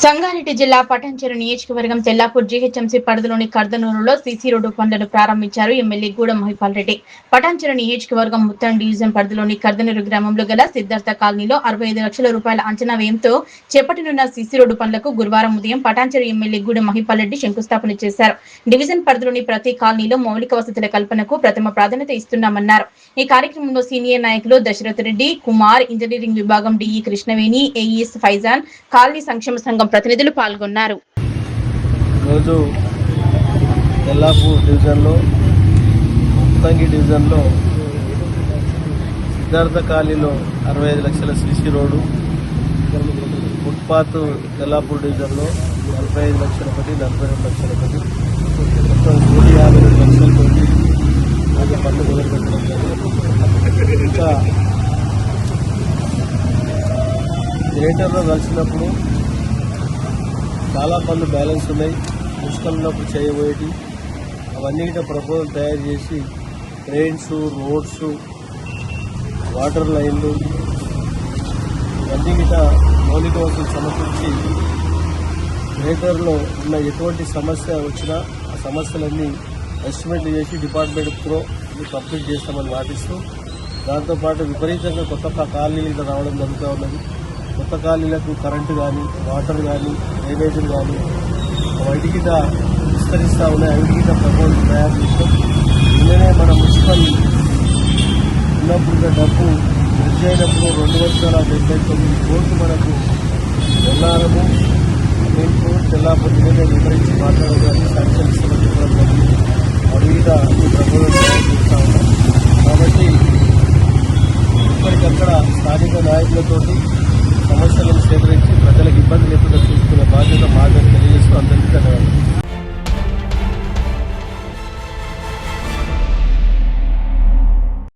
సంగారెడ్డి జిల్లా పటాన్చెరు నియోజకవర్గం తెల్లాపూర్ జీహెచ్ఎంసీ పరిధిలోని కర్దనూరులో సీసీ రోడ్డు పనులను ప్రారంభించారు ఎమ్మెల్యే గూడెం మహిపాల్ రెడ్డి. పటాన్చెరు నియోజకవర్గం ముత్తం డివిజన్ పరిధిలోని కర్దనూరు గ్రామంలో గల సిద్ధార్థ కాలనీలో 65 లక్షల రూపాయల అంచనా వ్యయంతో చేపట్టనున్న సీసీ రోడ్డు పనులకు గురువారం ఉదయం పటాన్చెరు ఎమ్మెల్యే గూడెం మహిపాల్ రెడ్డి శంకుస్థాపన చేశారు. డివిజన్ పరిధిలోని ప్రతి కాలనీలో మౌలిక వసతుల కల్పనకు ప్రథమ ప్రాధాన్యత ఇస్తున్నామన్నారు. ఈ కార్యక్రమంలో సీనియర్ నాయకులు దశరథ్ రెడ్డి, కుమార్, ఇంజనీరింగ్ విభాగం DE Krishnaveni, AES Faizan, colony సంక్షేమ సంఘం ప్రతినిధులు పాల్గొన్నారు. రోజు తెల్లాపూర్ డివిజన్లో ముత్తంగి డివిజన్లో సిద్ధార్థ కాలనీలో 65 లక్షల సీసీ రోడ్డు, ఫుట్పాత్ తెల్లాపూర్ డివిజన్లో 45 లక్షల ఒకటి, 42 లక్షల ఒకటి, మొత్తం 152 లక్షలతోటి అది పనులు మొదలుపెట్టడం జరిగింది. ఇంకా గ్రేటర్లో కలిసినప్పుడు చాలా పనులు బ్యాలెన్స్ ఉన్నాయి. మున్సిపల్ ఉన్నప్పుడు చేయబోయేటి అవన్నీ గిట్ట ప్రపోజల్ తయారు చేసి ట్రైన్స్, రోడ్స్, వాటర్ లైన్లు ఇవన్నీ గిట్ట మౌలిక వసతులు సమకూర్చి గ్రేటర్లో ఉన్న ఎటువంటి సమస్య వచ్చినా ఆ సమస్యలన్నీ ఎస్టిమేట్లు చేసి డిపార్ట్మెంట్తో కంప్లీట్ చేస్తామని మాటిస్తూ, దాంతోపాటు విపరీతంగా కొత్త కాలనీలు రావడం జరుగుతూ ఉన్నది. కొత్త కాలనీలకు కరెంటు కానీ, వాటర్ కానీ, డ్రైనేజీలు కానీ వాటి గిట్ట విస్తరిస్తూ ఉన్నాయి. అవి గిట్ట ప్రపోజల్ తయారు చేస్తాం. నిన్ననే మన మున్సిపల్ ఉన్నప్పుడు డబ్బు బ్రిడ్జ్ అయినప్పుడు 279 కోట్లు మనకు వెళ్ళాలము అమీన్పూర్ తెల్లాపూర్ వివరించి మాట్లాడడం శాంక్షన్ ఇస్తామని చెప్పడం జరిగింది. అవి గిట్ట ఈ ప్రపోజల్ తయారు చేస్తూ ఉన్నాం. కాబట్టి ఇప్పటికక్కడ స్థానిక నాయకులతోటి సమస్యలను సేకరించి ప్రజలకు ఇబ్బంది లేకుండా చూసుకుంటాం.